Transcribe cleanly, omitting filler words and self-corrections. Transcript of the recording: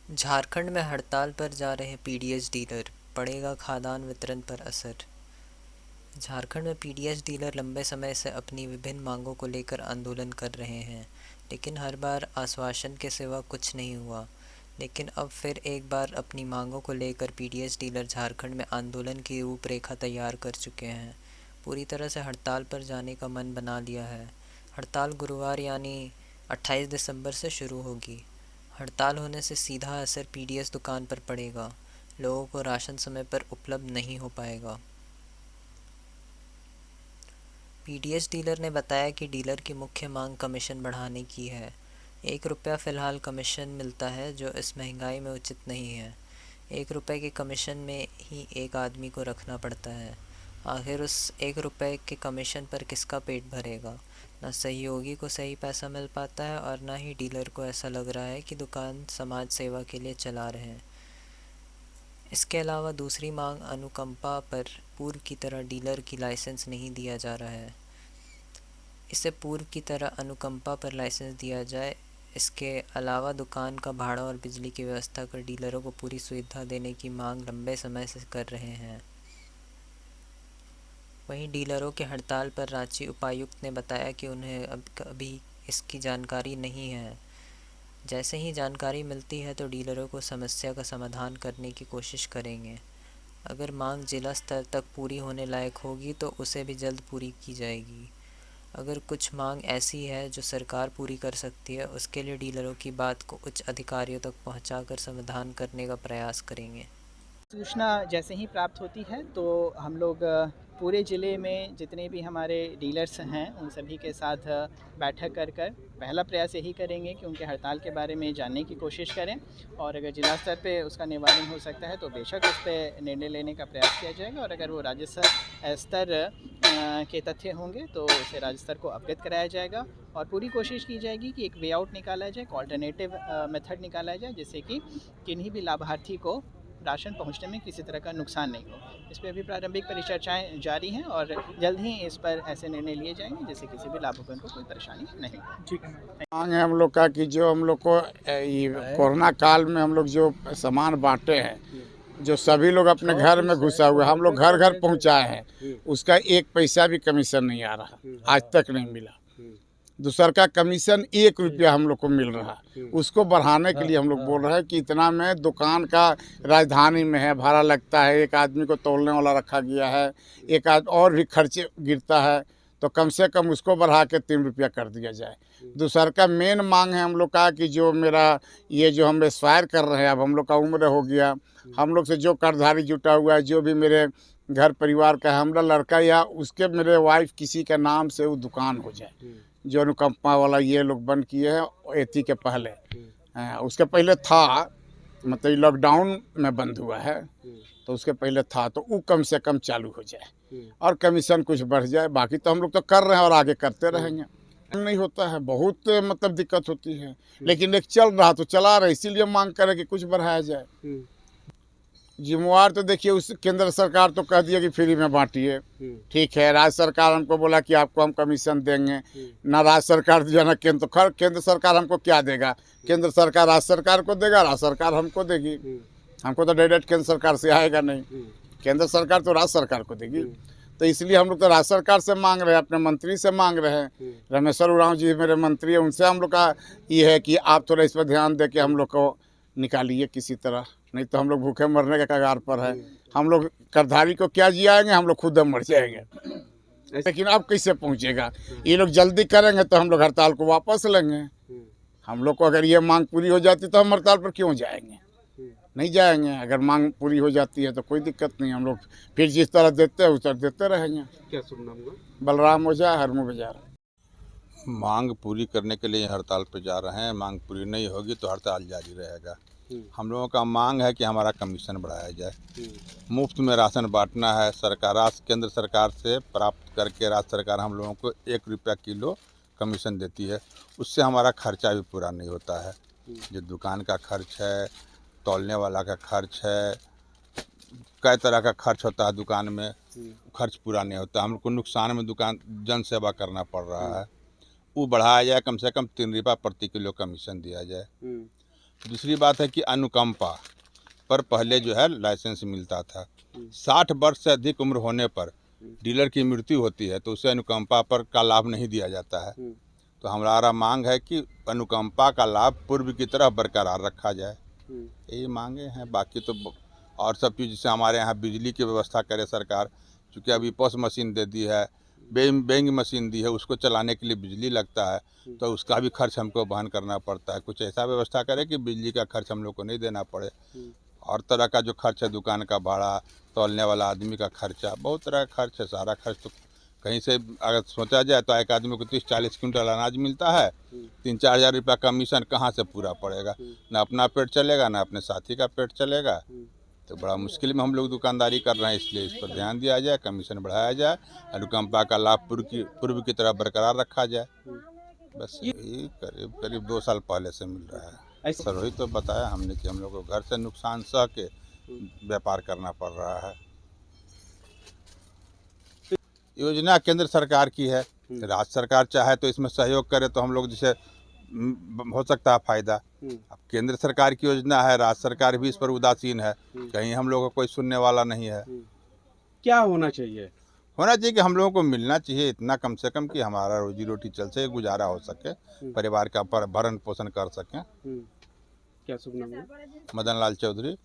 झारखंड में हड़ताल पर जा रहे पीडीएस डीलर, पड़ेगा खाद्यान्न वितरण पर असर। झारखंड में पीडीएस डीलर लंबे समय से अपनी विभिन्न मांगों को लेकर आंदोलन कर रहे हैं, लेकिन हर बार आश्वासन के सिवा कुछ नहीं हुआ। लेकिन अब फिर एक बार अपनी मांगों को लेकर पीडीएस डीलर झारखंड में आंदोलन की रूपरेखा तैयार कर चुके हैं। पूरी तरह से हड़ताल पर जाने का मन बना लिया है। हड़ताल गुरुवार यानी 28 दिसंबर से शुरू होगी। हड़ताल होने से सीधा असर पीडीएस दुकान पर पड़ेगा। लोगों को राशन समय पर उपलब्ध नहीं हो पाएगा। पीडीएस डीलर ने बताया कि डीलर की मुख्य मांग कमीशन बढ़ाने की है। 1 रुपया फ़िलहाल कमीशन मिलता है, जो इस महंगाई में उचित नहीं है। 1 रुपये के कमीशन में ही एक आदमी को रखना पड़ता है। आखिर उस 1 रुपये के कमीशन पर किसका पेट भरेगा। न सहयोगी को सही पैसा मिल पाता है और न ही डीलर को ऐसा लग रहा है कि दुकान समाज सेवा के लिए चला रहे हैं। इसके अलावा दूसरी मांग अनुकंपा पर पूर्व की तरह डीलर की लाइसेंस नहीं दिया जा रहा है। इसे पूर्व की तरह अनुकंपा पर लाइसेंस दिया जाए। इसके अलावा दुकान का भाड़ा और बिजली की व्यवस्था कर डीलरों को पूरी सुविधा देने की मांग लंबे समय से कर रहे हैं। वहीं डीलरों के हड़ताल पर रांची उपायुक्त ने बताया कि उन्हें अभी इसकी जानकारी नहीं है। जैसे ही जानकारी मिलती है तो डीलरों को समस्या का समाधान करने की कोशिश करेंगे। अगर मांग जिला स्तर तक पूरी होने लायक होगी तो उसे भी जल्द पूरी की जाएगी। अगर कुछ मांग ऐसी है जो सरकार पूरी कर सकती है, उसके लिए डीलरों की बात को उच्च अधिकारियों तक पहुंचाकर समाधान करने का प्रयास करेंगे। सूचना जैसे ही प्राप्त होती है तो हम लोग पूरे ज़िले में जितने भी हमारे डीलर्स हैं उन सभी के साथ बैठक कर पहला प्रयास यही करेंगे कि उनके हड़ताल के बारे में जानने की कोशिश करें, और अगर जिला स्तर पे उसका निवारण हो सकता है तो बेशक उस पर निर्णय लेने का प्रयास किया जाएगा, और अगर वो राज्य स्तर के तथ्य होंगे तो उसे राज्य स्तर को अवगत कराया जाएगा, और पूरी कोशिश की जाएगी कि एक वे आउट निकाला जाए, एक ऑल्टरनेटिव मेथड निकाला जाए, जिससे कि किन्हीं भी लाभार्थी को राशन पहुंचने में किसी तरह का नुकसान नहीं हो। इस पर अभी प्रारंभिक परिचर्चाएं जारी हैं और जल्द ही इस पर ऐसे निर्णय लिए जाएंगे जिससे किसी भी लाभुकों को कोई परेशानी नहीं हो। ठीक है। मांग है हम लोग का कि जो हम लोग को ये कोरोना काल में हम लोग जो सामान बांटे हैं, जो सभी लोग अपने घर में घुसा हुआ, हम लोग घर घर पहुंचाए हैं, उसका 1 पैसा भी कमीशन नहीं आ रहा, आज तक नहीं मिला। दूसर का कमीशन 1 रुपया हम लोग को मिल रहा है, उसको बढ़ाने के लिए हम लोग बोल रहे हैं कि इतना में दुकान का राजधानी में है, भाड़ा लगता है, एक आदमी को तोलने वाला रखा गया है, एक और भी खर्चे गिरता है, तो कम से कम उसको बढ़ा के 3 रुपया कर दिया जाए। दूसर का मेन मांग है हम लोग का कि जो मेरा ये जो हम एक्सपायर कर रहे हैं, अब हम लोग का उम्र हो गया, हम लोग से जो कर्जदारी जुटा हुआ है, जो भी मेरे घर परिवार का है, हमारा लड़का या उसके मेरे वाइफ किसी के नाम से वो दुकान हो जाए, जो अनुकंपा वाला ये लोग बंद किए हैं एथी के पहले। उसके पहले था, मतलब लॉकडाउन में बंद हुआ है, तो उसके पहले था, तो वो कम से कम चालू हो जाए और कमीशन कुछ बढ़ जाए। बाकी तो हम लोग तो कर रहे हैं और आगे करते रहेंगे। नहीं होता है, बहुत मतलब दिक्कत होती है, लेकिन एक चल रहा तो चला रहे, इसीलिए मांग करें कि कुछ बढ़ाया जाए। जिम्मेवार तो देखिए उस केंद्र सरकार तो कह दिया कि फ्री में बांटिए, ठीक है। राज्य सरकार हमको बोला कि आपको हम कमीशन देंगे, ना राज्य सरकार जो है ना केंद्र सरकार हमको क्या देगा। केंद्र सरकार राज्य सरकार को देगा, राज्य सरकार हमको देगी। हमको तो डायरेक्ट केंद्र सरकार से आएगा नहीं, केंद्र सरकार तो राज्य सरकार को देगी। तो इसलिए हम लोग तो राज्य सरकार से मांग रहे हैं, अपने मंत्री से मांग रहे हैं। रामेश्वर उरांव जी मेरे मंत्री है, उनसे हम लोग का ये है कि आप थोड़ा इस पर ध्यान दे के हम लोग को निकालिए किसी तरह, नहीं तो हम लोग भूखे मरने के कगार पर है। हम लोग कर्जदारी को क्या जियाएंगे, हम लोग खुद मर जाएंगे। लेकिन अब कैसे पहुंचेगा, ये लोग जल्दी करेंगे तो हम लोग हड़ताल को वापस लेंगे। हम लोग को अगर ये मांग पूरी हो जाती तो हम हड़ताल पर क्यों जाएंगे, नहीं जाएंगे। अगर मांग पूरी हो जाती है तो कोई दिक्कत नहीं, हम लोग फिर जिस तरह देते हैं उस तरह देते रहेंगे। क्या शुभ नाम हुआ? बलराम ओझा, हरमू बाजार। मांग पूरी करने के लिए हड़ताल पर जा रहे हैं। मांग पूरी नहीं होगी तो हड़ताल जारी रहेगा। हम लोगों का मांग है कि हमारा कमीशन बढ़ाया जाए। मुफ्त में राशन बांटना है, केंद्र सरकार से प्राप्त करके राज्य सरकार हम लोगों को 1 रुपया किलो कमीशन देती है, उससे हमारा खर्चा भी पूरा नहीं होता है। जो दुकान का खर्च है, तौलने वाला का खर्च है, कई तरह का खर्च होता है दुकान में, खर्च पूरा नहीं होता। हम लोग को नुकसान में दुकान जन सेवा करना पड़ रहा है। वो बढ़ाया जाए, कम से कम 3 रुपया प्रति किलो कमीशन दिया जाए। दूसरी बात है कि अनुकंपा पर पहले जो है लाइसेंस मिलता था। 60 वर्ष से अधिक उम्र होने पर डीलर की मृत्यु होती है तो उसे अनुकंपा पर का लाभ नहीं दिया जाता है। तो हमारा मांग है कि अनुकंपा का लाभ पूर्व की तरह बरकरार रखा जाए। यही मांगे हैं। बाकी तो और सब चीज़, जैसे हमारे यहाँ बिजली की व्यवस्था करे सरकार, चूँकि अभी पॉस मशीन दे दी है, बेंग मशीन दी है, उसको चलाने के लिए बिजली लगता है तो उसका भी खर्च हमको वहन करना पड़ता है। कुछ ऐसा व्यवस्था करे कि बिजली का खर्च हम लोग को नहीं देना पड़े। और तरह का जो खर्च है, दुकान का भाड़ा, तौलने वाला आदमी का खर्चा, बहुत तरह का खर्च है। सारा खर्च तो कहीं से अगर सोचा जाए तो एक आदमी को 30-40 क्विंटल अनाज मिलता है, 3-4 हज़ार रुपया कमीशन कहाँ से पूरा पड़ेगा? ना अपना पेट चलेगा ना अपने साथी का पेट चलेगा। तो बड़ा मुश्किल में हम लोग दुकानदारी कर रहे हैं। इसलिए इस पर ध्यान दिया जाए, कमीशन बढ़ाया जाए, अनुकंपा का लाभ पूर्व की तरह बरकरार रखा जाए। बस यही करीब 2 साल पहले से मिल रहा है। सर वही तो बताया हमने कि हम लोग को घर से नुकसान सह के व्यापार करना पड़ रहा है। योजना केंद्र सरकार की है, राज्य सरकार चाहे तो इसमें सहयोग करे तो हम लोग जैसे हो सकता है फायदा। अब केंद्र सरकार की योजना है, राज्य सरकार भी इस पर उदासीन है, कहीं हम लोगों को कोई सुनने वाला नहीं है। क्या होना चाहिए? होना चाहिए कि हम लोगों को मिलना चाहिए इतना कम से कम कि हमारा रोजी रोटी चल सके, गुजारा हो सके, परिवार का भरण पोषण कर सकें। क्या शुभ नाम है? मदन लाल चौधरी।